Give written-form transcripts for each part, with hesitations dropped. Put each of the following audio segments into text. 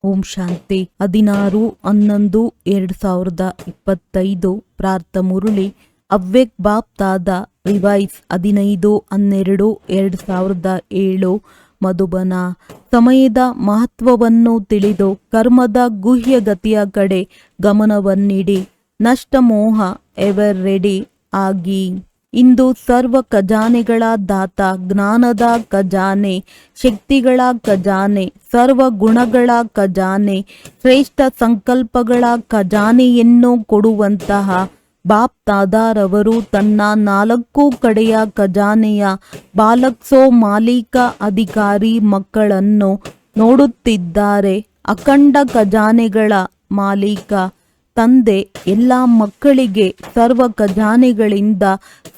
ಓಂ ಶಾಂತಿ 16/11/2025 ಪ್ರಾರ್ಥ ಮುರುಳಿ ಅವ್ಯಕ್ತ ಬಾಪ್ತಾದ ರಿವೈಸ್ 15/12/2007 ಮಧುಬನ. ಸಮಯದ ಮಹತ್ವವನ್ನು ತಿಳಿದು ಕರ್ಮದ ಗುಹ್ಯಗತಿಯ ಕಡೆ ಗಮನವನ್ನಿಡಿ. ನಷ್ಟ ಮೋಹ ಎವರ್ ರೆಡಿ ಆಗಿ. ಇಂದು ಸರ್ವ ಖಜಾನೆಗಳ ದಾತ, ಜ್ಞಾನದ ಖಜಾನೆ, ಶಕ್ತಿಗಳ ಖಜಾನೆ, ಸರ್ವ ಗುಣಗಳ ಖಜಾನೆ, ಶ್ರೇಷ್ಠ ಸಂಕಲ್ಪಗಳ ಖಜಾನೆಯನ್ನು ಕೊಡುವಂತಹ ಬಾಪ್ತಾದರವರು ತನ್ನ 4 ಕಡೆಯ ಖಜಾನೆಯ ಬಾಲಕ್ಸೋ ಮಾಲೀಕ ಅಧಿಕಾರಿ ಮಕ್ಕಳನ್ನು ನೋಡುತ್ತಿದ್ದಾರೆ. ಅಖಂಡ ಖಜಾನೆಗಳ ಮಾಲೀಕ ತಂದೆ ಎಲ್ಲ ಮಕ್ಕಳಿಗೆ ಸರ್ವ ಖಜಾನೆಗಳಿಂದ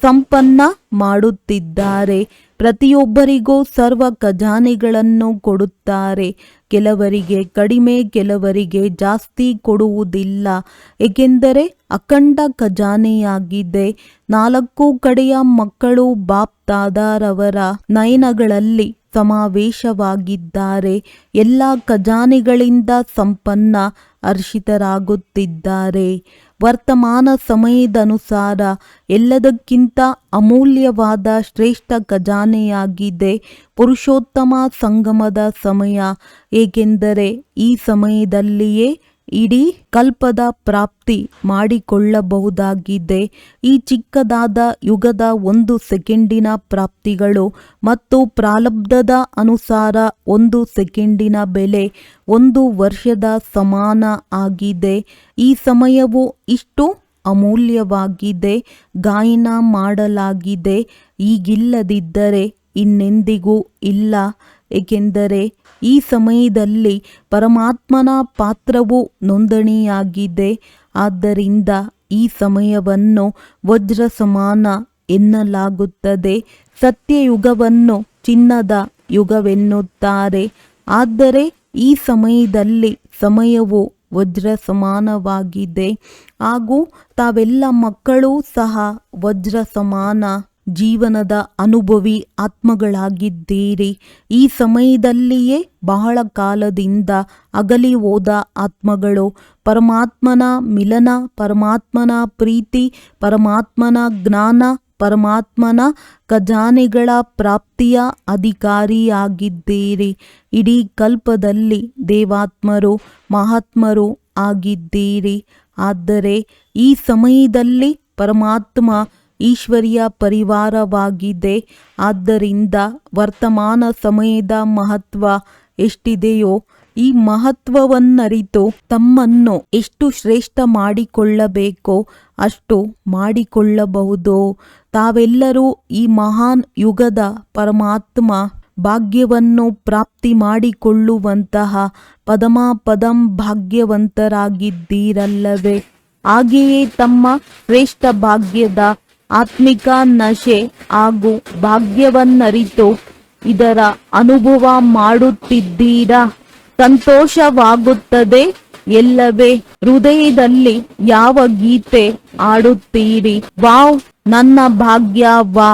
ಸಂಪನ್ನ ಮಾಡುತ್ತಿದ್ದಾರೆ. ಪ್ರತಿಯೊಬ್ಬರಿಗೂ ಸರ್ವ ಖಜಾನೆಗಳನ್ನು ಕೊಡುತ್ತಾರೆ. ಕೆಲವರಿಗೆ ಕಡಿಮೆ, ಕೆಲವರಿಗೆ ಜಾಸ್ತಿ ಕೊಡುವುದಿಲ್ಲ. ಏಕೆಂದರೆ ಅಖಂಡ ಖಜಾನೆಯಾಗಿದೆ. 4 ಕಡೆಯ ಮಕ್ಕಳು ಬಾಪ್ತಾದರವರ ನಯನಗಳಲ್ಲಿ ಸಮಾವೇಶವಾಗಿದ್ದಾರೆ. ಎಲ್ಲ ಖಜಾನೆಗಳಿಂದ ಸಂಪನ್ನ ಹರ್ಷಿತರಾಗುತ್ತಿದ್ದಾರೆ. ವರ್ತಮಾನ ಸಮಯದನುಸಾರ ಎಲ್ಲದಕ್ಕಿಂತ ಅಮೂಲ್ಯವಾದ ಶ್ರೇಷ್ಠ ಖಜಾನೆಯಾಗಿದೆ ಪುರುಷೋತ್ತಮ ಸಂಗಮದ ಸಮಯ. ಏಕೆಂದರೆ ಈ ಸಮಯದಲ್ಲಿಯೇ ಇಡೀ ಕಲ್ಪದ ಪ್ರಾಪ್ತಿ ಮಾಡಿಕೊಳ್ಳಬಹುದಾಗಿದೆ. ಈ ಚಿಕ್ಕದಾದ ಯುಗದ 1 ಸೆಕೆಂಡಿನ ಪ್ರಾಪ್ತಿಗಳು ಮತ್ತು ಪ್ರಾರಬ್ಧದ ಅನುಸಾರ 1 ಸೆಕೆಂಡಿನ ಬೆಲೆ 1 ವರ್ಷದ ಸಮಾನ ಆಗಿದೆ. ಈ ಸಮಯವು ಇಷ್ಟು ಅಮೂಲ್ಯವಾಗಿದೆ. ಗಾಯನ ಮಾಡಲಾಗಿದೆ, ಈಗಿಲ್ಲದಿದ್ದರೆ ಇನ್ನೆಂದಿಗೂ ಇಲ್ಲ. ಏಕೆಂದರೆ ಈ ಸಮಯದಲ್ಲಿ ಪರಮಾತ್ಮನ ಪಾತ್ರವು ನೋಂದಣಿಯಾಗಿದೆ. ಆದ್ದರಿಂದ ಈ ಸಮಯವನ್ನು ವಜ್ರ ಸಮಾನ ಎನ್ನಲಾಗುತ್ತದೆ. ಸತ್ಯಯುಗವನ್ನು ಚಿನ್ನದ ಯುಗವೆನ್ನುತ್ತಾರೆ. ಆದರೆ ಈ ಸಮಯದಲ್ಲಿ ಸಮಯವು ವಜ್ರ ಸಮಾನವಾಗಿದೆ ಹಾಗೂ ತಾವೆಲ್ಲ ಮಕ್ಕಳೂ ಸಹ ವಜ್ರ ಸಮಾನ ಜೀವನದ ಅನುಭವಿ ಆತ್ಮಗಳಾಗಿದ್ದೀರಿ. ಈ ಸಮಯದಲ್ಲಿಯೇ ಬಹಳ ಕಾಲದಿಂದ ಅಗಲಿ ಹೋದ ಆತ್ಮಗಳು ಪರಮಾತ್ಮನ ಮಿಲನ, ಪರಮಾತ್ಮನ ಪ್ರೀತಿ, ಪರಮಾತ್ಮನ ಜ್ಞಾನ, ಪರಮಾತ್ಮನ ಖಜಾನೆಗಳ ಪ್ರಾಪ್ತಿಯ ಅಧಿಕಾರಿಯಾಗಿದ್ದೀರಿ. ಇಡೀ ಕಲ್ಪದಲ್ಲಿ ದೇವಾತ್ಮರು, ಮಹಾತ್ಮರು ಆಗಿದ್ದೀರಿ. ಆದರೆ ಈ ಸಮಯದಲ್ಲಿ ಪರಮಾತ್ಮ ಈಶ್ವರಿಯ ಪರಿವಾರವಾಗಿದೆ. ಆದ್ದರಿಂದ ವರ್ತಮಾನ ಸಮಯದ ಮಹತ್ವ ಎಷ್ಟಿದೆಯೋ ಈ ಮಹತ್ವವನ್ನರಿತು ತಮ್ಮನ್ನು ಎಷ್ಟು ಶ್ರೇಷ್ಠ ಮಾಡಿಕೊಳ್ಳಬೇಕೋ ಅಷ್ಟು ಮಾಡಿಕೊಳ್ಳಬಹುದು. ತಾವೆಲ್ಲರೂ ಈ ಮಹಾನ್ ಯುಗದ ಪರಮಾತ್ಮ ಭಾಗ್ಯವನ್ನು ಪ್ರಾಪ್ತಿ ಮಾಡಿಕೊಳ್ಳುವಂತಹ ಪದಂ ಭಾಗ್ಯವಂತರಾಗಿದ್ದೀರಲ್ಲವೇ? ಹಾಗೆಯೇ ತಮ್ಮ ಶ್ರೇಷ್ಠ ಭಾಗ್ಯದ ಆತ್ಮಿಕ ನಶೆ ಹಾಗೂ ಭಾಗ್ಯವನ್ನರಿತು ಇದರ ಅನುಭವ ಮಾಡುತ್ತಿದ್ದೀರಾ? ಸಂತೋಷವಾಗುತ್ತದೆ ಎಲ್ಲವೇ? ಹೃದಯದಲ್ಲಿ ಯಾವ ಗೀತೆ ಆಡುತ್ತೀರಿ? ವಾವ್, ನನ್ನ ಭಾಗ್ಯ ವಾ!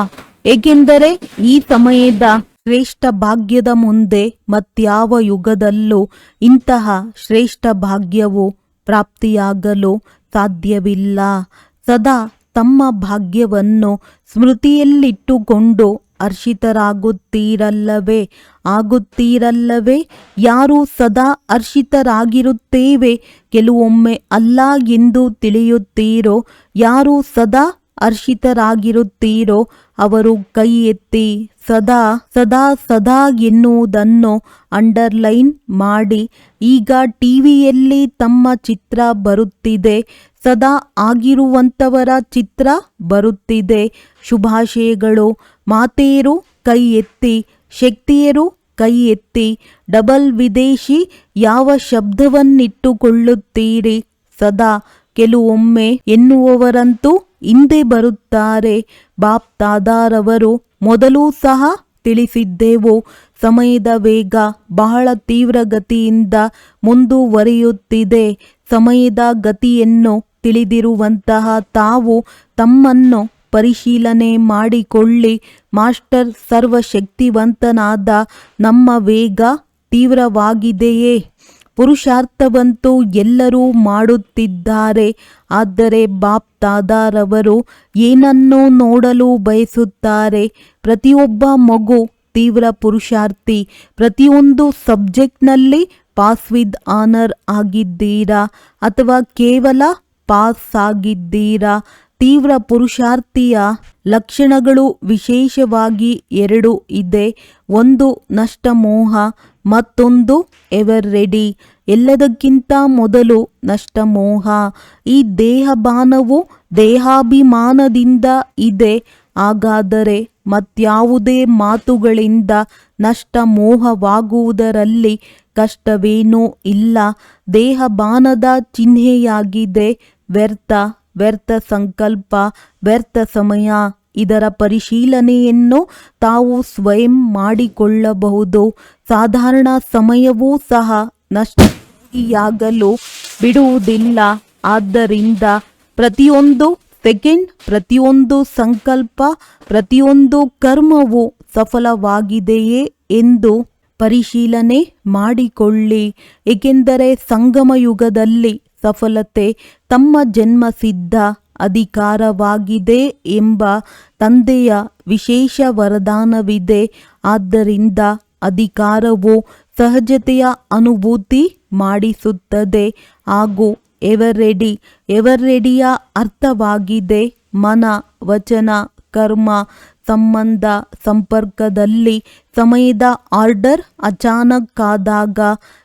ಏಕೆಂದರೆ ಈ ಸಮಯದ ಶ್ರೇಷ್ಠ ಭಾಗ್ಯದ ಮುಂದೆ ಮತ್ಯಾವ ಯುಗದಲ್ಲೂ ಇಂತಹ ಶ್ರೇಷ್ಠ ಭಾಗ್ಯವು ಪ್ರಾಪ್ತಿಯಾಗಲು ಸಾಧ್ಯವಿಲ್ಲ. ಸದಾ ತಮ್ಮ ಭಾಗ್ಯವನ್ನು ಸ್ಮೃತಿಯಲ್ಲಿಟ್ಟುಕೊಂಡು ಆಗುತ್ತೀರಲ್ಲವೇ? ಯಾರು ಸದಾ ಹರ್ಷಿತರಾಗಿರುತ್ತೇವೆ, ಕೆಲವೊಮ್ಮೆ ಅಲ್ಲ ಎಂದು ತಿಳಿಯುತ್ತೀರೋ? ಯಾರು ಸದಾ ಹರ್ಷಿತರಾಗಿರುತ್ತೀರೋ ಅವರು ಕೈ ಎತ್ತಿ. ಸದಾ ಸದಾ ಸದಾ ಎನ್ನುವುದನ್ನು ಅಂಡರ್ಲೈನ್ ಮಾಡಿ. ಈಗ ಟಿವಿಯಲ್ಲಿ ತಮ್ಮ ಚಿತ್ರ ಬರುತ್ತಿದೆ. ಸದಾ ಆಗಿರುವಂಥವರ ಚಿತ್ರ ಬರುತ್ತಿದೆ. ಶುಭಾಶಯಗಳು. ಮಾತೆಯರು ಕೈ ಎತ್ತಿ, ಶಕ್ತಿಯರು ಕೈ ಎತ್ತಿ. ಡಬಲ್ ವಿದೇಶಿ ಯಾವ ಶಬ್ದವನ್ನಿಟ್ಟುಕೊಳ್ಳುತ್ತೀರಿ? ಸದಾ ಕೆಲವೊಮ್ಮೆ ಎನ್ನುವವರಂತೂ ಹಿಂದೆ ಬರುತ್ತಾರೆ. ಬಾಪ್ತಾದರವರು ಮೊದಲು ಸಹ ತಿಳಿಸಿದ್ದೆವು. ಸಮಯದ ವೇಗ ಬಹಳ ತೀವ್ರಗತಿಯಿಂದ ಮುಂದುವರಿಯುತ್ತಿದೆ. ಸಮಯದ ಗತಿಯನ್ನು ತಿಳಿದಿರುವಂತಹ ತಾವು ತಮ್ಮನ್ನು ಪರಿಶೀಲನೆ ಮಾಡಿಕೊಳ್ಳಿ. ಮಾಸ್ಟರ್ ಸರ್ವಶಕ್ತಿವಂತನಾದ ನಮ್ಮ ವೇಗ ತೀವ್ರವಾಗಿದೆಯೇ? ಪುರುಷಾರ್ಥವಂತೂ ಎಲ್ಲರೂ ಮಾಡುತ್ತಿದ್ದಾರೆ. ಆದರೆ ಬಾಪ್ ದಾದಾರವರು ಏನನ್ನೋ ನೋಡಲು ಬಯಸುತ್ತಾರೆ. ಪ್ರತಿಯೊಬ್ಬ ಮಗು ತೀವ್ರ ಪುರುಷಾರ್ಥಿ. ಪ್ರತಿಯೊಂದು ಸಬ್ಜೆಕ್ಟ್ನಲ್ಲಿ ಪಾಸ್ ವಿತ್ ಆನರ್ ಆಗಿದ್ದೀರಾ ಅಥವಾ ಕೇವಲ ಪಾಸ್ ಆಗಿದ್ದೀರಾ? ತೀವ್ರ ಪುರುಷಾರ್ಥಿಯ ಲಕ್ಷಣಗಳು ವಿಶೇಷವಾಗಿ ಎರಡು ಇದೆ. ಒಂದು ನಷ್ಟಮೋಹ, ಮತ್ತೊಂದು ಎವರ್ ರೆಡಿ. ಎಲ್ಲದಕ್ಕಿಂತ ಮೊದಲು ನಷ್ಟಮೋಹ. ಈ ದೇಹಭಾನವು ದೇಹಾಭಿಮಾನದಿಂದ ಇದೆ. ಹಾಗಾದರೆ ಮತ್ಯಾವುದೇ ಮಾತುಗಳಿಂದ ನಷ್ಟಮೋಹವಾಗುವುದರಲ್ಲಿ ಕಷ್ಟವೇನೂ ಇಲ್ಲ. ದೇಹಭಾನದ ಚಿಹ್ನೆಯಾಗಿದೆ ವ್ಯರ್ಥ ಸಂಕಲ್ಪ, ವ್ಯರ್ಥ ಸಮಯ. ಇದರ ಪರಿಶೀಲನೆಯನ್ನು ತಾವು ಸ್ವಯಂ ಮಾಡಿಕೊಳ್ಳಬಹುದು. ಸಾಧಾರಣ ಸಮಯವೂ ಸಹ ನಷ್ಟಯಾಗಲು ಬಿಡುವುದಿಲ್ಲ. ಆದ್ದರಿಂದ ಪ್ರತಿಯೊಂದು ಸೆಕೆಂಡ್, ಪ್ರತಿಯೊಂದು ಸಂಕಲ್ಪ, ಪ್ರತಿಯೊಂದು ಕರ್ಮವು ಸಫಲವಾಗಿದೆಯೇ ಎಂದು ಪರಿಶೀಲನೆ ಮಾಡಿಕೊಳ್ಳಿ. ಏಕೆಂದರೆ ಸಂಗಮ ಯುಗದಲ್ಲಿ ಸಫಲತೆ ತಮ್ಮ ಜನ್ಮಸಿದ್ಧ ಅಧಿಕಾರವಾಗಿದೆ ಎಂಬ ತಂದೆಯ ವಿಶೇಷ ವರದಾನವಿದೆ. ಆದ್ದರಿಂದ ಅಧಿಕಾರವು ಸಹಜತೆಯ ಅನುಭೂತಿ ಮಾಡಿಸುತ್ತದೆ ಹಾಗೂ ಎವರ್ ರೆಡಿಯ ಅರ್ಥವಾಗಿದೆ ಮನ, ವಚನ, ಕರ್ಮ, ಸಂಬಂಧ, ಸಂಪರ್ಕದಲ್ಲಿ ಸಮಯದ ಆರ್ಡರ್ ಅಚಾನಕ್ ಆದಾಗ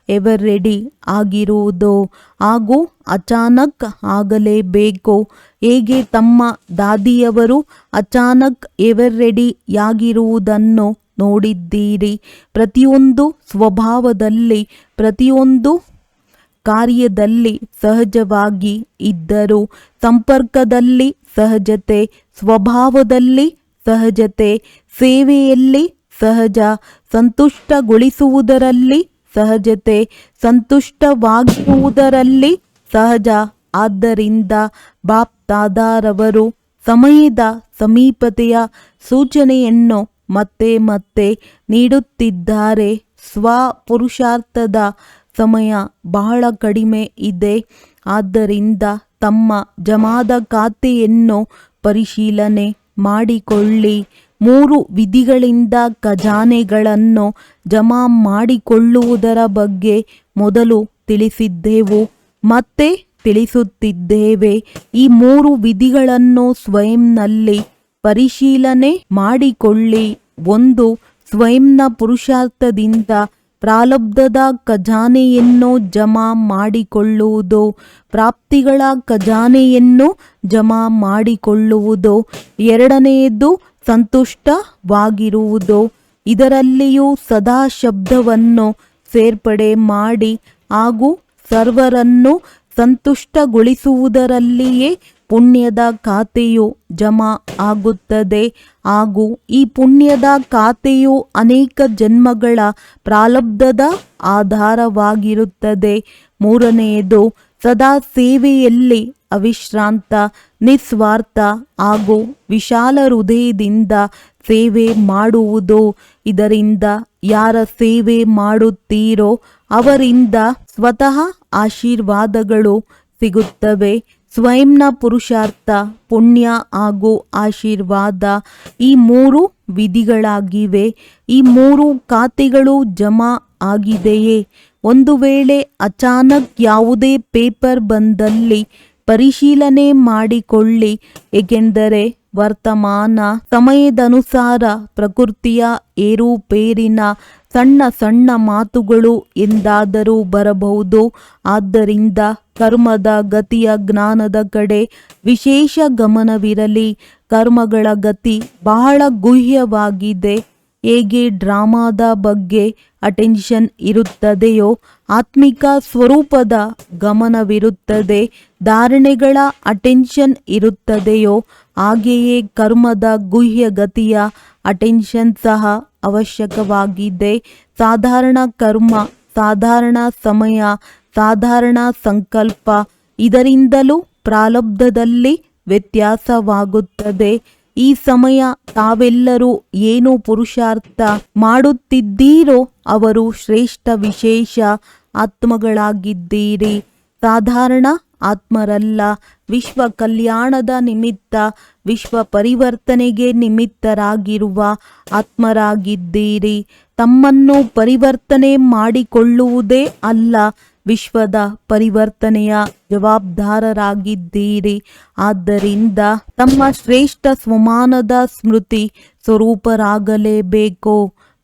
ಎವರ್ ರೆಡಿ ಆಗಿರುವುದು ಹಾಗೂ ಅಚಾನಕ್ ಆಗಲೇಬೇಕು. ಹೇಗೆ ತಮ್ಮ ದಾದಿಯವರು ಅಚಾನಕ್ ಎವರ್ ರೆಡಿಯಾಗಿರುವುದನ್ನು ನೋಡಿದ್ದೀರಿ. ಪ್ರತಿಯೊಂದು ಸ್ವಭಾವದಲ್ಲಿ, ಪ್ರತಿಯೊಂದು ಕಾರ್ಯದಲ್ಲಿ ಸಹಜವಾಗಿ ಇದ್ದರು. ಸಂಪರ್ಕದಲ್ಲಿ ಸಹಜತೆ, ಸ್ವಭಾವದಲ್ಲಿ ಸಹಜತೆ, ಸೇವೆಯಲ್ಲಿ ಸಹಜ, ಸಂತುಷ್ಟಗೊಳಿಸುವುದರಲ್ಲಿ ಸಹಜತೆ, ಸಂತುಷ್ಟವಾಗಿರುವುದರಲ್ಲಿ ಸಹಜ. ಆದ್ದರಿಂದ ಬಾಪ್ ದಾದಾರವರು ಸಮಯದ ಸಮೀಪತೆಯ ಸೂಚನೆಯನ್ನು ಮತ್ತೆ ಮತ್ತೆ ನೀಡುತ್ತಿದ್ದಾರೆ. ಪುರುಷಾರ್ಥದ ಸಮಯ ಬಹಳ ಕಡಿಮೆ ಇದೆ. ಆದ್ದರಿಂದ ತಮ್ಮ ಜಮಾದ ಖಾತೆಯನ್ನು ಪರಿಶೀಲನೆ ಮಾಡಿಕೊಳ್ಳಿ. 3 ವಿಧಿಗಳಿಂದ ಖಜಾನೆಗಳನ್ನು ಜಮಾ ಮಾಡಿಕೊಳ್ಳುವುದರ ಬಗ್ಗೆ ಮೊದಲು ತಿಳಿಸಿದ್ದೆವು, ಮತ್ತೆ ತಿಳಿಸುತ್ತಿದ್ದೇವೆ. ಈ 3 ವಿಧಿಗಳನ್ನು ಸ್ವಯಂನಲ್ಲಿ ಪರಿಶೀಲನೆ ಮಾಡಿಕೊಳ್ಳಿ. 1. ಸ್ವಯಂನ ಪುರುಷಾರ್ಥದಿಂದ ಪ್ರಾರಬ್ಧದ ಖಜಾನೆಯನ್ನು ಜಮಾ ಮಾಡಿಕೊಳ್ಳುವುದು, ಪ್ರಾಪ್ತಿಗಳ ಖಜಾನೆಯನ್ನು ಜಮಾ ಮಾಡಿಕೊಳ್ಳುವುದು. 2ನೇದು ಸಂತುಷ್ಟವಾಗಿರುವುದು. ಇದರಲ್ಲಿಯೂ ಸದಾ ಶಬ್ದವನ್ನು ಸೇರ್ಪಡೆ ಮಾಡಿ ಹಾಗೂ ಸರ್ವರನ್ನು ಸಂತುಷ್ಟಗೊಳಿಸುವುದರಲ್ಲಿಯೇ ಪುಣ್ಯದ ಖಾತೆಯು ಜಮಾ ಆಗುತ್ತದೆ ಹಾಗೂ ಈ ಪುಣ್ಯದ ಖಾತೆಯು ಅನೇಕ ಜನ್ಮಗಳ ಪ್ರಾರಬ್ಧದ ಆಧಾರವಾಗಿರುತ್ತದೆ. 3ನೇದು ಸದಾ ಸೇವೆಯಲ್ಲಿ ಅವಿಶ್ರಾಂತ, ನಿಸ್ವಾರ್ಥ ಹಾಗೂ ವಿಶಾಲ ಹೃದಯದಿಂದ ಸೇವೆ ಮಾಡುವುದು. ಇದರಿಂದ ಯಾರ ಸೇವೆ ಮಾಡುತ್ತೀರೋ ಅವರಿಂದ ಸ್ವತಃ ಆಶೀರ್ವಾದಗಳು ಸಿಗುತ್ತವೆ. ಸ್ವಯಂನ ಪುರುಷಾರ್ಥ, ಪುಣ್ಯ ಹಾಗೂ ಆಶೀರ್ವಾದ ಈ 3 ವಿಧಿಗಳಾಗಿವೆ. ಈ 3 ಖಾತೆಗಳು ಜಮಾ ಆಗಿದೆಯೇ? ಒಂದು ವೇಳೆ ಅಚಾನಕ್ ಯಾವುದೇ ಪೇಪರ್ ಬಂದಲ್ಲಿ ಪರಿಶೀಲನೆ ಮಾಡಿಕೊಳ್ಳಿ. ಏಕೆಂದರೆ ವರ್ತಮಾನ ಸಮಯದನುಸಾರ ಪ್ರಕೃತಿಯ ಏರುಪೇರಿನ ಸಣ್ಣ ಸಣ್ಣ ಮಾತುಗಳು ಎಂದಾದರೂ ಬರಬಹುದು. ಆದ್ದರಿಂದ ಕರ್ಮದ ಗತಿಯ ಜ್ಞಾನದ ಕಡೆ ವಿಶೇಷ ಗಮನವಿರಲಿ. ಕರ್ಮಗಳ ಗತಿ ಬಹಳ ಗುಹ್ಯವಾಗಿದೆ. ಹೇಗೆ ಡ್ರಾಮಾದ ಬಗ್ಗೆ ಅಟೆನ್ಷನ್ ಇರುತ್ತದೆಯೋ, ಆತ್ಮಿಕ ಸ್ವರೂಪದ ಗಮನವಿರುತ್ತದೆ, ಧಾರಣೆಗಳ ಅಟೆನ್ಷನ್ ಇರುತ್ತದೆಯೋ, ಹಾಗೆಯೇ ಕರ್ಮದ ಗುಹ್ಯ ಗತಿಯ ಅಟೆನ್ಷನ್ ಸಹ ಅವಶ್ಯಕವಾಗಿದೆ. ಸಾಧಾರಣ ಕರ್ಮ, ಸಾಧಾರಣ ಸಮಯ, ಸಾಧಾರಣ ಸಂಕಲ್ಪ, ಇದರಿಂದಲೂ ಪ್ರಾರಬ್ಧದಲ್ಲಿ ವ್ಯತ್ಯಾಸವಾಗುತ್ತದೆ. ಈ ಸಮಯ ತಾವೆಲ್ಲರೂ ಏನು ಪುರುಷಾರ್ಥ ಮಾಡುತ್ತಿದ್ದೀರೋ ಅವರು ಶ್ರೇಷ್ಠ, ವಿಶೇಷ ಆತ್ಮಗಳಾಗಿದ್ದೀರಿ. ಸಾಧಾರಣ ಆತ್ಮರಲ್ಲ. ವಿಶ್ವ ಕಲ್ಯಾಣದ ನಿಮಿತ್ತ, ವಿಶ್ವ ಪರಿವರ್ತನೆಗೆ ನಿಮಿತ್ತರಾಗಿರುವ ಆತ್ಮರಾಗಿದ್ದೀರಿ. ತಮ್ಮನ್ನು ಪರಿವರ್ತನೆ ಮಾಡಿಕೊಳ್ಳುವುದೇ ಅಲ್ಲ, ವಿಶ್ವದ ಪರಿವರ್ತನೆಯ ಜವಾಬ್ದಾರರಾಗಿದ್ದೀರಿ. ಆದ್ದರಿಂದ ತಮ್ಮ ಶ್ರೇಷ್ಠ ಸ್ವಮಾನದ ಸ್ಮೃತಿ ಸ್ವರೂಪರಾಗಲೇಬೇಕು.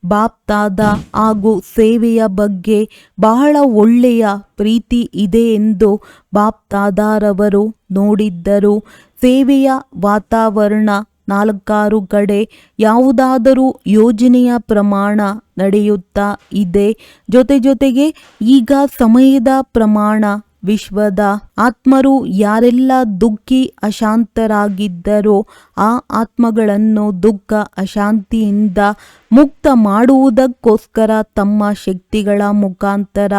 ಬಾಪ್ತಾದ ಹಾಗೂ ಸೇವೆಯ ಬಗ್ಗೆ ಬಹಳ ಒಳ್ಳೆಯ ಪ್ರೀತಿ ಇದೆ ಎಂದು ಬಾಪ್ತಾದಾರವರು ನೋಡಿದ್ದರು. ಸೇವೆಯ ವಾತಾವರಣ 4 ಕಡೆ ಯಾವುದಾದರೂ ಯೋಜನೆಯ ಪ್ರಮಾಣ ನಡೆಯುತ್ತಾ ಇದೆ. ಜೊತೆಗೆ ಈಗ ಸಮಯದ ಪ್ರಮಾಣ. ವಿಶ್ವದ ಆತ್ಮರು ಯಾರೆಲ್ಲ ದುಃಖಿ ಅಶಾಂತರಾಗಿದ್ದರೋ ಆ ಆತ್ಮಗಳನ್ನು ದುಃಖ ಅಶಾಂತಿಯಿಂದ ಮುಕ್ತ ಮಾಡುವುದಕ್ಕೋಸ್ಕರ ತಮ್ಮ ಶಕ್ತಿಗಳ ಮುಖಾಂತರ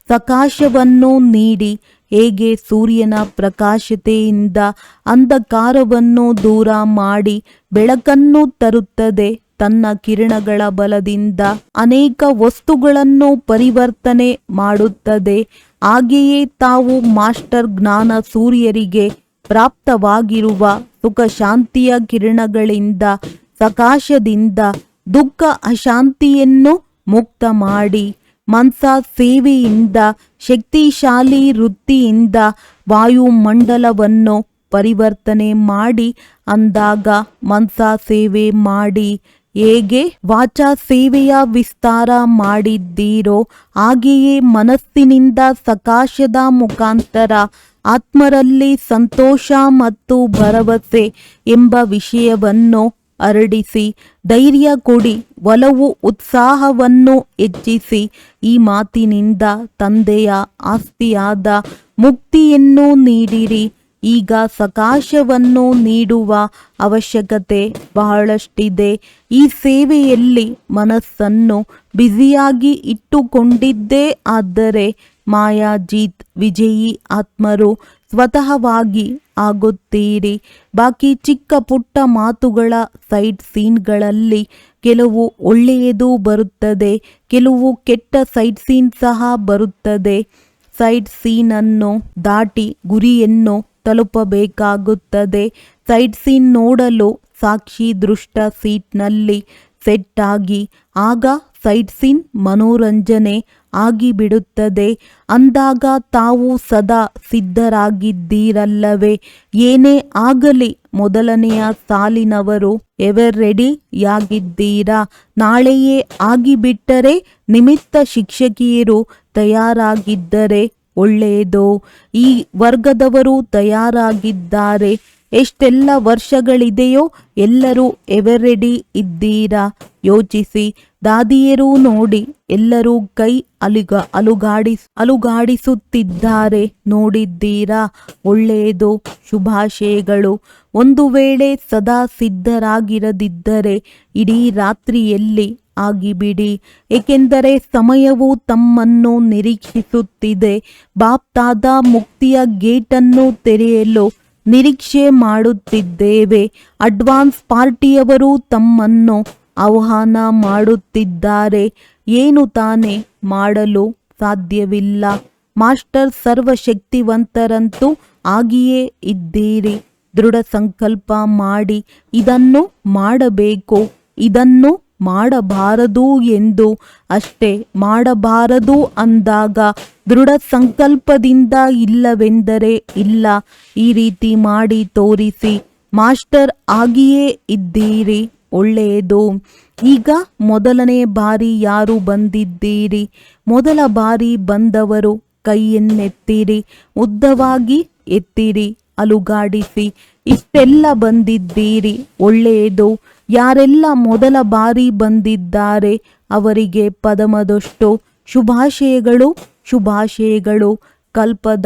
ಪ್ರಕಾಶವನ್ನು ನೀಡಿ, ಹೇಗೆ ಸೂರ್ಯನ ಪ್ರಕಾಶತೆಯಿಂದ ಅಂಧಕಾರವನ್ನು ದೂರ ಮಾಡಿ ಬೆಳಕನ್ನು ತರುತ್ತದೆ, ತನ್ನ ಕಿರಣಗಳ ಬಲದಿಂದ ಅನೇಕ ವಸ್ತುಗಳನ್ನು ಪರಿವರ್ತನೆ ಮಾಡುತ್ತದೆ. ಹಾಗೆಯೇ ತಾವು ಮಾಸ್ಟರ್ ಜ್ಞಾನ ಸೂರ್ಯರಿಗೆ ಪ್ರಾಪ್ತವಾಗಿರುವ ಸುಖ ಶಾಂತಿಯ ಕಿರಣಗಳಿಂದ, ಪ್ರಕಾಶದಿಂದ ದುಃಖ ಅಶಾಂತಿಯನ್ನು ಮುಕ್ತ ಮಾಡಿ, ಮನ್ಸಾ ಸೇವೆಯಿಂದ, ಶಕ್ತಿಶಾಲಿ ವೃತ್ತಿಯಿಂದ ವಾಯುಮಂಡಲವನ್ನು ಪರಿವರ್ತನೆ ಮಾಡಿ ಅಂದಾಗ ಮನ್ಸಾ ಸೇವೆ ಮಾಡಿ. ಹೇಗೆ ವಾಚಾ ಸೇವೆಯ ವಿಸ್ತಾರ ಮಾಡಿದ್ದೀರೋ ಹಾಗೆಯೇ ಮನಸ್ಸಿನಿಂದ ಸಕಾಶದ ಮುಖಾಂತರ ಆತ್ಮರಲ್ಲಿ ಸಂತೋಷ ಮತ್ತು ಭರವಸೆ ಎಂಬ ವಿಷಯವನ್ನು ಹರಡಿಸಿ, ಧೈರ್ಯ ಕೊಡಿ, ಒಲವು ಉತ್ಸಾಹವನ್ನು ಹೆಚ್ಚಿಸಿ. ಈ ಮಾತಿನಿಂದ ತಂದೆಯ ಆಸ್ತಿಯಾದ ಮುಕ್ತಿಯನ್ನು ನೀಡಿರಿ. ಈಗ ಸಕಾಶವನ್ನು ನೀಡುವ ಅವಶ್ಯಕತೆ ಬಹಳಷ್ಟಿದೆ. ಈ ಸೇವೆಯಲ್ಲಿ ಮನಸ್ಸನ್ನು ಬ್ಯುಸಿಯಾಗಿ ಇಟ್ಟುಕೊಂಡಿದ್ದೇ ಆದರೆ ಮಾಯಾಜೀತ್ ವಿಜಯಿ ಆತ್ಮರು ಸ್ವತಃವಾಗಿ ಆಗುತ್ತೀರಿ. ಬಾಕಿ ಚಿಕ್ಕ ಪುಟ್ಟ ಮಾತುಗಳ ಸೈಡ್ ಸೀನ್ಗಳಲ್ಲಿ ಕೆಲವು ಒಳ್ಳೆಯದು ಬರುತ್ತದೆ, ಕೆಲವು ಕೆಟ್ಟ ಸೈಡ್ ಸೀನ್ ಸಹ ಬರುತ್ತದೆ. ಸೈಡ್ ಸೀನನ್ನು ದಾಟಿ ಗುರಿಯನ್ನು ತಲುಪಬೇಕಾಗುತ್ತದೆ. ಸೈಡ್ ಸೀನ್ ನೋಡಲು ಸಾಕ್ಷಿ ದೃಷ್ಟ ಸೀಟ್ನಲ್ಲಿ ಸೆಟ್ ಆಗಿ, ಆಗ ಸೈಡ್ ಸೀನ್ ಮನೋರಂಜನೆ ಆಗಿಬಿಡುತ್ತದೆ. ಅಂದಾಗ ತಾವು ಸದಾ ಸಿದ್ಧರಾಗಿದ್ದೀರಲ್ಲವೇ? ಏನೇ ಆಗಲಿ ಮೊದಲನೆಯ ಸಾಲಿನವರು ಎವರ್ ರೆಡಿಯಾಗಿದ್ದೀರಾ? ನಾಳೆಯೇ ಆಗಿಬಿಟ್ಟರೆ ನಿಮಿತ್ತ ಶಿಕ್ಷಕಿಯರು ತಯಾರಾಗಿದ್ದರೆ ಒಳ್ಳೆಯದು. ಈ ವರ್ಗದವರು ತಯಾರಾಗಿದ್ದಾರೆ. ಎಷ್ಟೆಲ್ಲ ವರ್ಷಗಳಿದೆಯೋ ಎಲ್ಲರೂ ಎವರ್ ರೆಡಿ ಇದ್ದೀರಾ? ಯೋಚಿಸಿ. ದಾದಿಯರು ನೋಡಿ, ಎಲ್ಲರೂ ಕೈ ಅಲುಗಾಡಿಸುತ್ತಿದ್ದಾರೆ, ನೋಡಿದ್ದೀರಾ? ಒಳ್ಳೆಯದು, ಶುಭಾಶಯಗಳು. ಒಂದು ವೇಳೆ ಸದಾ ಸಿದ್ಧರಾಗಿರದಿದ್ದರೆ ಇಡೀ ರಾತ್ರಿಯಲ್ಲಿ ಆಗಿಬಿಡಿ, ಏಕೆಂದರೆ ಸಮಯವು ತಮ್ಮನ್ನು ನಿರೀಕ್ಷಿಸುತ್ತಿದೆ. ಬಾಪ್ತಾದ ಮುಕ್ತಿಯ ಗೇಟನ್ನು ತೆರೆಯಲು ನಿರೀಕ್ಷೆ ಮಾಡುತ್ತಿದ್ದೇವೆ. ಅಡ್ವಾನ್ಸ್ ಪಾರ್ಟಿಯವರು ತಮ್ಮನ್ನು ಆಹ್ವಾನ ಮಾಡುತ್ತಿದ್ದಾರೆ. ಏನು ತಾನೇ ಮಾಡಲು ಸಾಧ್ಯವಿಲ್ಲ. ಮಾಸ್ಟರ್ ಸರ್ವಶಕ್ತಿವಂತರಂತೂ ಆಗಿಯೇ ಇದ್ದೀರಿ. ದೃಢ ಸಂಕಲ್ಪ ಮಾಡಿ ಇದನ್ನು ಮಾಡಬೇಕು, ಇದನ್ನು ಮಾಡಬಾರದು ಎಂದು. ಅಷ್ಟೇ, ಮಾಡಬಾರದು ಅಂದಾಗ ದೃಢ ಸಂಕಲ್ಪದಿಂದ ಇಲ್ಲವೆಂದರೆ ಇಲ್ಲ. ಈ ರೀತಿ ಮಾಡಿ ತೋರಿಸಿ. ಮಾಸ್ಟರ್ ಆಗಿಯೇ ಇದ್ದೀರಿ, ಒಳ್ಳೆಯದು. ಈಗ ಮೊದಲನೇ ಬಾರಿ ಯಾರು ಬಂದಿದ್ದೀರಿ? ಮೊದಲ ಬಾರಿ ಬಂದವರು ಕೈಯನ್ನೆತ್ತಿರಿ, ಉದ್ದವಾಗಿ ಎತ್ತಿರಿ, ಅಲುಗಾಡಿಸಿ. ಇಷ್ಟೆಲ್ಲ ಬಂದಿದ್ದೀರಿ, ಒಳ್ಳೆಯದು. ಯಾರೆಲ್ಲ ಮೊದಲ ಬಾರಿ ಬಂದಿದ್ದಾರೆ ಅವರಿಗೆ ಪದಮದಷ್ಟು ಶುಭಾಶಯಗಳು, ಶುಭಾಶಯಗಳು. ಕಲ್ಪದ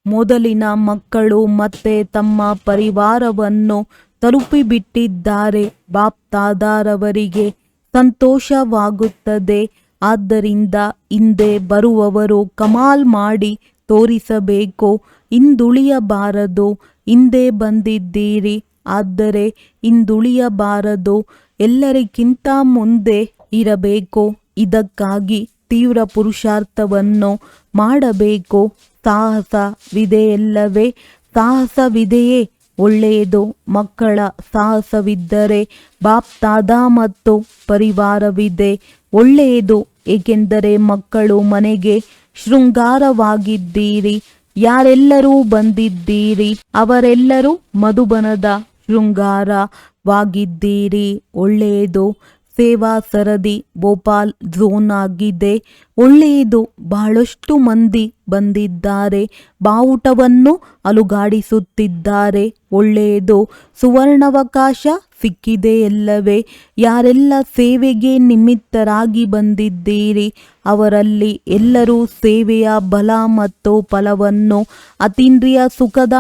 ಮೊದಲಿನ ಮಕ್ಕಳು ಮತ್ತೆ ತಮ್ಮ ಪರಿವಾರವನ್ನು ತಲುಪಿಬಿಟ್ಟಿದ್ದಾರೆ. ಬಾಪ್ತಾದಾರವರಿಗೆ ಸಂತೋಷವಾಗುತ್ತದೆ. ಆದ್ದರಿಂದ ಹಿಂದೆ ಬರುವವರು ಕಮಾಲ್ ಮಾಡಿ ತೋರಿಸಬೇಕು, ಹಿಂದುಳಿಯಬಾರದು. ಹಿಂದೆ ಬಂದಿದ್ದೀರಿ, ಆದರೆ ಹಿಂದುಳಿಯಬಾರದು, ಎಲ್ಲರಿಗಿಂತ ಮುಂದೆ ಇರಬೇಕು. ಇದಕ್ಕಾಗಿ ತೀವ್ರ ಪುರುಷಾರ್ಥವನ್ನು ಮಾಡಬೇಕು. ಸಾಹಸವಿದೆಯಲ್ಲವೇ? ಸಾಹಸವಿದೆಯೇ? ಒಳ್ಳೆಯದು. ಮಕ್ಕಳ ಸಾಹಸವಿದ್ದರೆ ಬಾಪ್ ದಾದಾ ಮತ್ತು ಪರಿವಾರವಿದೆ. ಒಳ್ಳೆಯದು, ಏಕೆಂದರೆ ಮಕ್ಕಳು ಮನೆಗೆ ಶೃಂಗಾರವಾಗಿದ್ದೀರಿ. ಯಾರೆಲ್ಲರೂ ಬಂದಿದ್ದೀರಿ ಅವರೆಲ್ಲರೂ ಮಧುಬನದ ಶೃಂಗಾರವಾಗಿದ್ದೀರಿ. ಒಳ್ಳೆಯದು. ಸೇವಾ ಸರದಿ ಭೋಪಾಲ್ ಝೋನ್ ಆಗಿದೆ. ಒಳ್ಳೆಯದು. ಬಹಳಷ್ಟು ಮಂದಿ ಬಂದಿದ್ದಾರೆ. ಬಾವುಟವನ್ನು ಅಲುಗಾಡಿಸುತ್ತಿದ್ದಾರೆ. ಒಳ್ಳೆಯದು. ಸುವರ್ಣಾವಕಾಶ ಸಿಕ್ಕಿದೆಯಲ್ಲವೇ? ಯಾರೆಲ್ಲ ಸೇವೆಗೆ ನಿಮಿತ್ತರಾಗಿ ಬಂದಿದ್ದೀರಿ ಅವರಲ್ಲಿ ಎಲ್ಲರೂ ಸೇವೆಯ ಬಲ ಮತ್ತು ಫಲವನ್ನು ಅತೀಂದ್ರಿಯ ಸುಖದ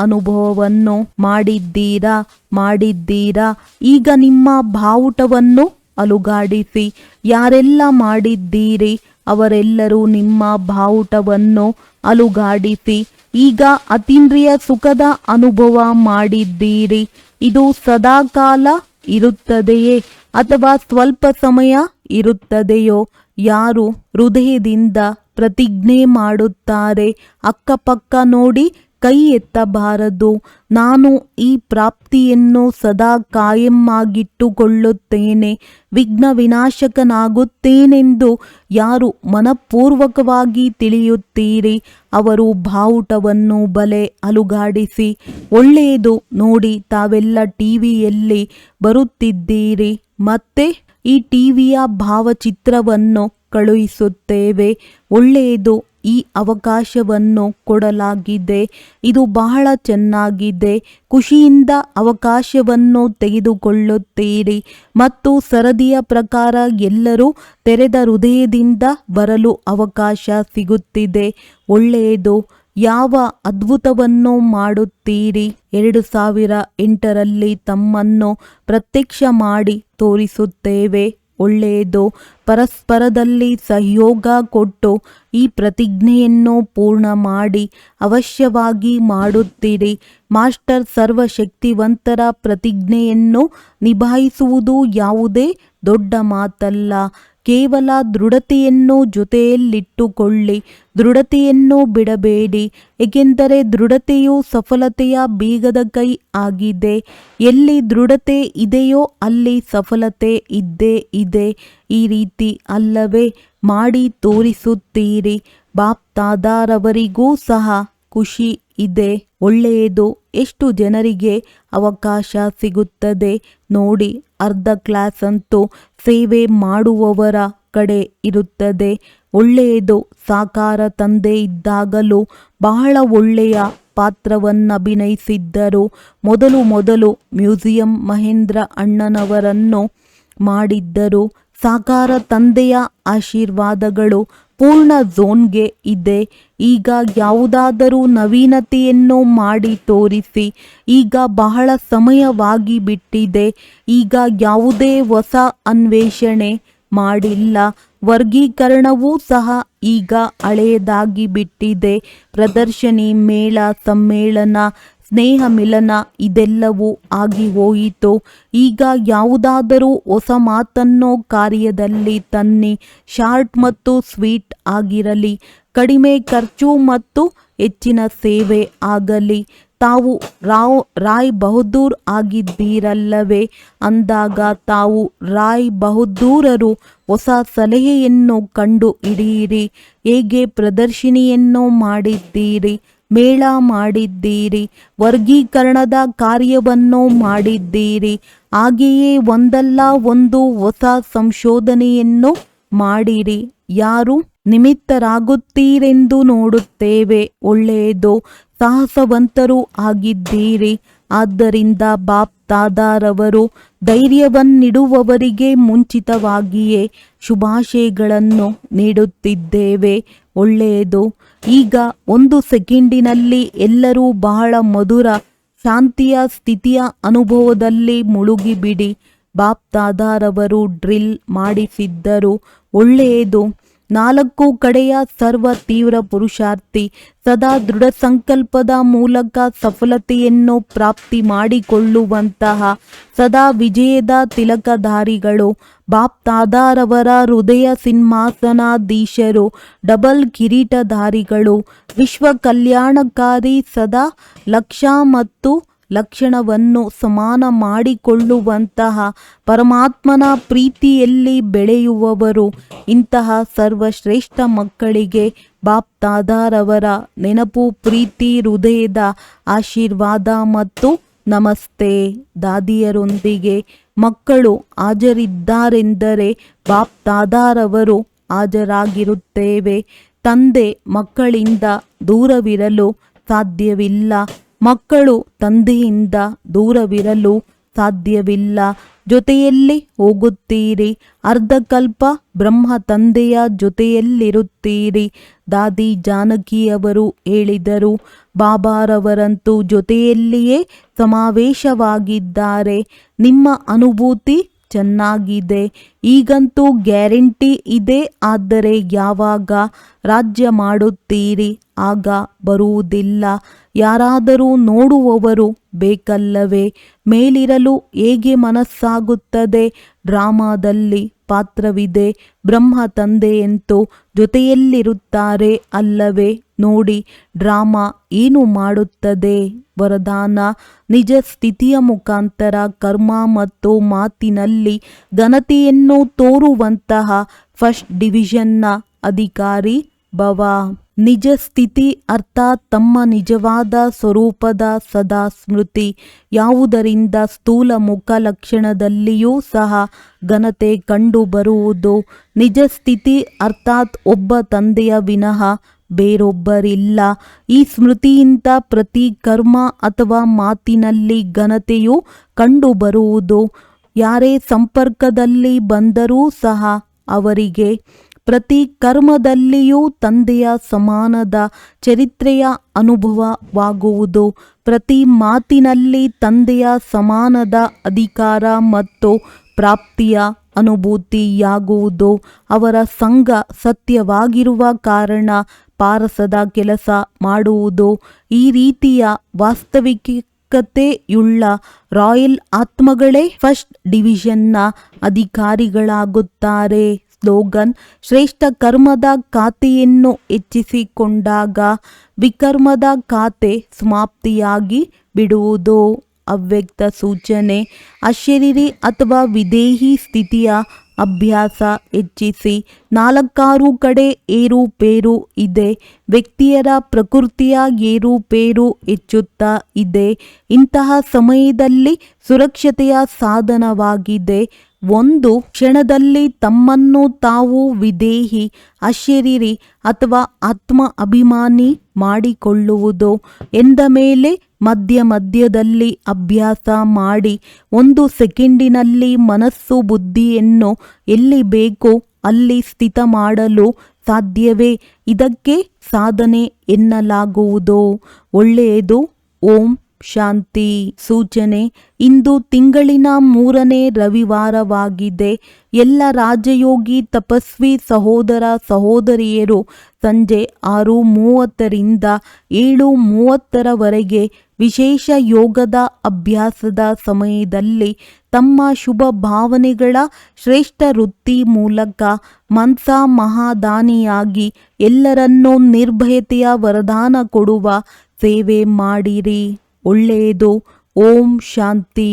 ಅನುಭವವನ್ನು ಮಾಡಿದ್ದೀರಾ. ಈಗ ನಿಮ್ಮ ಬಾವುಟವನ್ನು ಅಲುಗಾಡಿಸಿ. ಯಾರೆಲ್ಲ ಮಾಡಿದ್ದೀರಿ ಅವರೆಲ್ಲರೂ ನಿಮ್ಮ ಬಾವುಟವನ್ನು ಅಲುಗಾಡಿಸಿ. ಈಗ ಅತೀಂದ್ರಿಯ ಸುಖದ ಅನುಭವ ಮಾಡಿದ್ದೀರಿ. ಇದು ಸದಾಕಾಲ ಇರುತ್ತದೆಯೇ ಅಥವಾ ಸ್ವಲ್ಪ ಸಮಯ ಇರುತ್ತದೆಯೋ? ಯಾರು ಹೃದಯದಿಂದ ಪ್ರತಿಜ್ಞೆ ಮಾಡುತ್ತಾರೆ ಅಕ್ಕಪಕ್ಕ ನೋಡಿ ಕೈ ಎತ್ತಬಾರದು. ನಾನು ಈ ಪ್ರಾಪ್ತಿಯನ್ನು ಸದಾ ಕಾಯಮ್ಮಾಗಿಟ್ಟುಕೊಳ್ಳುತ್ತೇನೆ, ವಿಘ್ನ ವಿನಾಶಕನಾಗುತ್ತೇನೆಂದು ಯಾರು ಮನಪೂರ್ವಕವಾಗಿ ತಿಳಿಯುತ್ತೀರಿ ಅವರು ಬಾವುಟವನ್ನು ಬಲೆ ಅಲುಗಾಡಿಸಿ. ಒಳ್ಳೆಯದು. ನೋಡಿ, ತಾವೆಲ್ಲ ಟಿವಿಯಲ್ಲಿ ಬರುತ್ತಿದ್ದೀರಿ. ಮತ್ತೆ ಈ ಟಿವಿಯ ಭಾವಚಿತ್ರವನ್ನು ಕಳುಹಿಸುತ್ತೇವೆ. ಒಳ್ಳೆಯದು. ಈ ಅವಕಾಶವನ್ನು ಕೊಡಲಾಗಿದೆ. ಇದು ಬಹಳ ಚೆನ್ನಾಗಿದೆ. ಖುಷಿಯಿಂದ ಅವಕಾಶವನ್ನು ತೆಗೆದುಕೊಳ್ಳುತ್ತೀರಿ ಮತ್ತು ಸರದಿಯ ಪ್ರಕಾರ ಎಲ್ಲರೂ ತೆರೆದ ಹೃದಯದಿಂದ ಬರಲು ಅವಕಾಶ ಸಿಗುತ್ತಿದೆ. ಒಳ್ಳೆಯದು. ಯಾವ ಅದ್ಭುತವನ್ನು ಮಾಡುತ್ತೀರಿ? 2008ರಲ್ಲಿ ತಮ್ಮನ್ನು ಪ್ರತ್ಯಕ್ಷ ಮಾಡಿ ತೋರಿಸುತ್ತೇವೆ. ಒಳ್ಳೆಯದು. ಪರಸ್ಪರದಲ್ಲಿ ಸಹಯೋಗ ಕೊಟ್ಟು ಈ ಪ್ರತಿಜ್ಞೆಯನ್ನು ಪೂರ್ಣ ಮಾಡಿ. ಅವಶ್ಯವಾಗಿ ಮಾಡುತ್ತೀರಿ. ಮಾಸ್ಟರ್ ಸರ್ವಶಕ್ತಿವಂತರ ಪ್ರತಿಜ್ಞೆಯನ್ನು ನಿಭಾಯಿಸುವುದು ಯಾವುದೇ ದೊಡ್ಡ ಮಾತಲ್ಲ. ಕೇವಲ ದೃಢತೆಯನ್ನು ಜೊತೆಯಲ್ಲಿಟ್ಟುಕೊಳ್ಳಿ. ದೃಢತೆಯನ್ನು ಬಿಡಬೇಡಿ, ಏಕೆಂದರೆ ದೃಢತೆಯು ಸಫಲತೆಯ ಬೀಗದ ಕೈ ಆಗಿದೆ. ಎಲ್ಲಿ ದೃಢತೆ ಇದೆಯೋ ಅಲ್ಲಿ ಸಫಲತೆ ಇದ್ದೇ ಇದೆ. ಈ ರೀತಿ ಅಲ್ಲವೇ ಮಾಡಿ ತೋರಿಸುತ್ತೀರಿ. ಬಾಪ್ ದಾದಾರವರಿಗೂ ಸಹ ಖುಷಿ ಇದೆ. ಒಳ್ಳೆಯದು. ಎಷ್ಟು ಜನರಿಗೆ ಅವಕಾಶ ಸಿಗುತ್ತದೆ ನೋಡಿ. ಅರ್ಧ ಕ್ಲಾಸ್ ಅಂತೂ ಸೇವೆ ಮಾಡುವವರ ಕಡೆ ಇರುತ್ತದೆ. ಒಳ್ಳೆಯದು. ಸಾಕಾರ ತಂದೆ ಇದ್ದಾಗಲೂ ಬಹಳ ಒಳ್ಳೆಯ ಪಾತ್ರವನ್ನಭಿನಯಿಸಿದ್ದರು. ಮೊದಲು ಮ್ಯೂಸಿಯಂ ಮಹೇಂದ್ರ ಅಣ್ಣನವರನ್ನು ಮಾಡಿದ್ದರು. ಸಾಕಾರ ತಂದೆಯ ಆಶೀರ್ವಾದಗಳು ಪೂರ್ಣ ಝೋನ್ಗೆ ಇದೆ. ಈಗ ಯಾವುದಾದರೂ ನವೀನತೆಯನ್ನು ಮಾಡಿ ತೋರಿಸಿ. ಈಗ ಬಹಳ ಸಮಯವಾಗಿ ಬಿಟ್ಟಿದೆ. ಈಗ ಯಾವುದೇ ಹೊಸ ಅನ್ವೇಷಣೆ ಮಾಡಿಲ್ಲ. ವರ್ಗೀಕರಣವೂ ಸಹ ಈಗ ಹಳೆಯದಾಗಿ ಬಿಟ್ಟಿದೆ. ಪ್ರದರ್ಶನಿ, ಮೇಳ, ಸಮ್ಮೇಳನ, ಸ್ನೇಹ ಮಿಲನ ಇದೆಲ್ಲವೂ ಆಗಿ ಹೋಯಿತು. ಈಗ ಯಾವುದಾದರೂ ಹೊಸ ಮಾತನ್ನು ಕಾರ್ಯದಲ್ಲಿ ತನ್ನಿ. ಶಾರ್ಟ್ ಮತ್ತು ಸ್ವೀಟ್ ಆಗಿರಲಿ. ಕಡಿಮೆ ಖರ್ಚು ಮತ್ತು ಹೆಚ್ಚಿನ ಸೇವೆ ಆಗಲಿ. ತಾವು ರಾಯ್ ಬಹದ್ದೂರ್ ಆಗಿದ್ದೀರಲ್ಲವೇ? ಅಂದಾಗ ತಾವು ರಾಯ್ ಬಹದ್ದೂರರು ಹೊಸ ಸಲಹೆಯನ್ನು ಕಂಡು ಹಿಡಿಯಿರಿ. ಹೇಗೆ ಪ್ರದರ್ಶಿನಿಯನ್ನು ಮಾಡಿದ್ದೀರಿ, ಮೇಳ ಮಾಡಿದ್ದೀರಿ, ವರ್ಗೀಕರಣದ ಕಾರ್ಯವನ್ನು ಮಾಡಿದ್ದೀರಿ. ಹಾಗೆಯೇ ಒಂದಲ್ಲ ಒಂದು ಹೊಸ ಸಂಶೋಧನೆಯನ್ನು ಮಾಡಿರಿ. ಯಾರು ನಿಮಿತ್ತರಾಗುತ್ತೀರೆಂದು ನೋಡುತ್ತೇವೆ. ಒಳ್ಳೆಯದು. ಸಾಹಸವಂತರೂ ಆಗಿದ್ದೀರಿ. ಆದ್ದರಿಂದ ಬಾಪ್ ದಾದಾರವರು ಧೈರ್ಯವನ್ನಿಡುವವರಿಗೆ ಮುಂಚಿತವಾಗಿಯೇ ಶುಭಾಶಯಗಳನ್ನು ನೀಡುತ್ತಿದ್ದೇವೆ. ಒಳ್ಳೆಯದು. ಈಗ 1 ಸೆಕೆಂಡಿನಲ್ಲಿ ಎಲ್ಲರೂ ಬಹಳ ಮಧುರ ಶಾಂತಿಯ ಸ್ಥಿತಿಯ ಅನುಭವದಲ್ಲಿ ಮುಳುಗಿಬಿಡಿ. ಬಾಪ್ ದಾದಾರವರು ಡ್ರಿಲ್ ಮಾಡಿಸಿದ್ದರು. ಒಳ್ಳೆಯದು. 4 ಕಡೆಯ ಸರ್ವ ತೀವ್ರ ಪುರುಷಾರ್ಥಿ ಸದಾ ದೃಢ ಸಂಕಲ್ಪದ ಮೂಲಕ ಸಫಲತೆಯನ್ನು ಪ್ರಾಪ್ತಿ ಮಾಡಿಕೊಳ್ಳುವಂತಹ ಸದಾ ವಿಜಯದ ತಿಲಕಧಾರಿಗಳು, ಬಾಪ್ ತಾದಾರವರ ಹೃದಯ ಸಿಂಹಾಸನಾಧೀಶರು, ಡಬಲ್ ಕಿರೀಟಧಾರಿಗಳು, ವಿಶ್ವ ಕಲ್ಯಾಣಕಾರಿ ಸದಾ ಲಕ್ಷ್ಯ ಮತ್ತು ಲಕ್ಷಣವನ್ನು ಸಮಾನ ಮಾಡಿಕೊಳ್ಳುವಂತಹ ಪರಮಾತ್ಮನ ಪ್ರೀತಿಯಲ್ಲಿ ಬೆಳೆಯುವವರು. ಇಂತಹ ಸರ್ವಶ್ರೇಷ್ಠ ಮಕ್ಕಳಿಗೆ ಬಾಪ್ ತಾದಾರವರ ನೆನಪು, ಪ್ರೀತಿ, ಹೃದಯದ ಆಶೀರ್ವಾದ ಮತ್ತು ನಮಸ್ತೆ. ದಾದಿಯರೊಂದಿಗೆ ಮಕ್ಕಳು ಹಾಜರಿದ್ದಾರೆಂದರೆ ಬಾಪ್ ತಾದಾರವರು ಹಾಜರಾಗಿರುತ್ತೇವೆ. ತಂದೆ ಮಕ್ಕಳಿಂದ ದೂರವಿರಲು ಸಾಧ್ಯವಿಲ್ಲ, ಮಕ್ಕಳು ತಂದೆಯಿಂದ ದೂರವಿರಲು ಸಾಧ್ಯವಿಲ್ಲ. ಜೊತೆಯಲ್ಲಿ ಹೋಗುತ್ತೀರಿ, ಅರ್ಧಕಲ್ಪ ಬ್ರಹ್ಮ ತಂದೆಯ ಜೊತೆಯಲ್ಲಿರುತ್ತೀರಿ. ದಾದಿ ಜಾನಕಿಯವರು ಹೇಳಿದರು, ಬಾಬಾರವರಂತೂ ಜೊತೆಯಲ್ಲಿಯೇ ಸಮಾವೇಶವಾಗಿದ್ದಾರೆ. ನಿಮ್ಮ ಅನುಭೂತಿ ಚೆನ್ನಾಗಿದೆ. ಈಗಂತೂ ಗ್ಯಾರಂಟಿ ಇದೆ. ಆದರೆ ಯಾವಾಗ ರಾಜ್ಯ ಮಾಡುತ್ತೀರಿ ಆಗ ಬರುವುದಿಲ್ಲ. ಯಾರಾದರೂ ನೋಡುವವರು ಬೇಕಲ್ಲವೇ? ಮೇಲಿರಲು ಹೇಗೆ ಮನಸ್ಸಾಗುತ್ತದೆ? ಡ್ರಾಮಾದಲ್ಲಿ ಪಾತ್ರವಿದೆ. ಬ್ರಹ್ಮ ತಂದೆಯಂತೂ ಜೊತೆಯಲ್ಲಿರುತ್ತಾರೆ ಅಲ್ಲವೇ? ನೋಡಿ ಡ್ರಾಮಾ ಏನು ಮಾಡುತ್ತದೆ. ವರದಾನ: ನಿಜ ಸ್ಥಿತಿಯ ಮುಖಾಂತರ ಕರ್ಮ ಮತ್ತು ಮಾತಿನಲ್ಲಿ ಘನತೆಯನ್ನು ತೋರುವಂತಹ ಫಸ್ಟ್ ಡಿವಿಷನ್ನ ಅಧಿಕಾರಿ ಭವ. ನಿಜ ಸ್ಥಿತಿ ಅರ್ಥಾತ್ ತಮ್ಮ ನಿಜವಾದ ಸ್ವರೂಪದ ಸದಾ ಸ್ಮೃತಿ. ಯಾವುದರಿಂದ ಸ್ಥೂಲ ಮುಖ ಲಕ್ಷಣದಲ್ಲಿಯೂ ಸಹ ಘನತೆ ಕಂಡುಬರುವುದು. ನಿಜ ಸ್ಥಿತಿ ಅರ್ಥಾತ್ ಒಬ್ಬ ತಂದೆಯ ವಿನಃ ಬೇರೊಬ್ಬರಿಲ್ಲ. ಈ ಸ್ಮೃತಿಯಿಂದ ಪ್ರತಿ ಕರ್ಮ ಅಥವಾ ಮಾತಿನಲ್ಲಿ ಘನತೆಯು ಕಂಡುಬರುವುದು. ಯಾರೇ ಸಂಪರ್ಕದಲ್ಲಿ ಬಂದರೂ ಸಹ ಅವರಿಗೆ ಪ್ರತಿ ಕರ್ಮದಲ್ಲಿಯೂ ತಂದೆಯ ಸಮಾನದ ಚರಿತ್ರೆಯ ಅನುಭವವಾಗುವುದು. ಪ್ರತಿ ಮಾತಿನಲ್ಲಿ ತಂದೆಯ ಸಮಾನದ ಅಧಿಕಾರ ಮತ್ತು ಪ್ರಾಪ್ತಿಯ ಅನುಭೂತಿಯಾಗುವುದು. ಅವರ ಸಂಘ ಸತ್ಯವಾಗಿರುವ ಕಾರಣ ಪಾರಸದ ಕೆಲಸ ಮಾಡುವುದು. ಈ ರೀತಿಯ ವಾಸ್ತವಿಕತೆಯುಳ್ಳ ರಾಯಲ್ ಆತ್ಮಗಳೇ ಫಸ್ಟ್ ಡಿವಿಷನ್ನ ಅಧಿಕಾರಿಗಳಾಗುತ್ತಾರೆ. ಸ್ಲೋಗನ್: ಶ್ರೇಷ್ಠ ಕರ್ಮದ ಖಾತೆಯನ್ನು ಹೆಚ್ಚಿಸಿಕೊಂಡಾಗ ವಿಕರ್ಮದ ಖಾತೆ ಸಮಾಪ್ತಿಯಾಗಿ ಬಿಡುವುದು. ಅವ್ಯಕ್ತ ಸೂಚನೆ: ಅಶರೀರಿ ಅಥವಾ ವಿದೇಹಿ ಸ್ಥಿತಿಯ ಅಭ್ಯಾಸ ಹೆಚ್ಚಿಸಿ. 4 ಕಡೆ ಏರುಪೇರು ಇದೆ. ವ್ಯಕ್ತಿಯರ ಪ್ರಕೃತಿಯ ಏರುಪೇರು ಹೆಚ್ಚುತ್ತಾ ಇದೆ. ಇಂತಹ ಸಮಯದಲ್ಲಿ ಸುರಕ್ಷತೆಯ ಸಾಧನವಾಗಿದೆ. ಒಂದು ಕ್ಷಣದಲ್ಲಿ ತಮ್ಮನ್ನು ತಾವು ವಿದೇಹಿ, ಅಶರೀರಿ ಅಥವಾ ಆತ್ಮ ಅಭಿಮಾನಿ ಮಾಡಿಕೊಳ್ಳುವುದು. ಎಂದ ಮೇಲೆ ಮಧ್ಯ ಮಧ್ಯದಲ್ಲಿ ಅಭ್ಯಾಸ ಮಾಡಿ 1 ಸೆಕೆಂಡಿನಲ್ಲಿ ಮನಸ್ಸು ಬುದ್ಧಿಯನ್ನು ಎಲ್ಲಿ ಬೇಕು ಅಲ್ಲಿ ಸ್ಥಿತ ಮಾಡಲು ಸಾಧ್ಯವೇ? ಇದಕ್ಕೆ ಸಾಧನೆ ಎನ್ನಲಾಗುವುದು. ಒಳ್ಳೆಯದು. ಓಂ ಶಾಂತಿ. ಸೂಚನೆ: ಇಂದು ತಿಂಗಳಿನ 3ನೇ ರವಿವಾರವಾಗಿದೆ. ಎಲ್ಲ ರಾಜಯೋಗಿ ತಪಸ್ವಿ ಸಹೋದರ ಸಹೋದರಿಯರು ಸಂಜೆ 6:30ರಿಂದ 7:30ರವರೆಗೆ ವಿಶೇಷ ಯೋಗದ ಅಭ್ಯಾಸದ ಸಮಯದಲ್ಲಿ ತಮ್ಮ ಶುಭ ಭಾವನೆಗಳ ಶ್ರೇಷ್ಠ ವೃತ್ತಿ ಮೂಲಕ ಮನ್ಸಾ ಮಹಾದಾನಿಯಾಗಿ ಎಲ್ಲರನ್ನೂ ನಿರ್ಭಯತೆಯ ವರದಾನ ಕೊಡುವ ಸೇವೆ ಮಾಡಿರಿ. ಒಳ್ಳೆಯದು. ಓಂ ಶಾಂತಿ.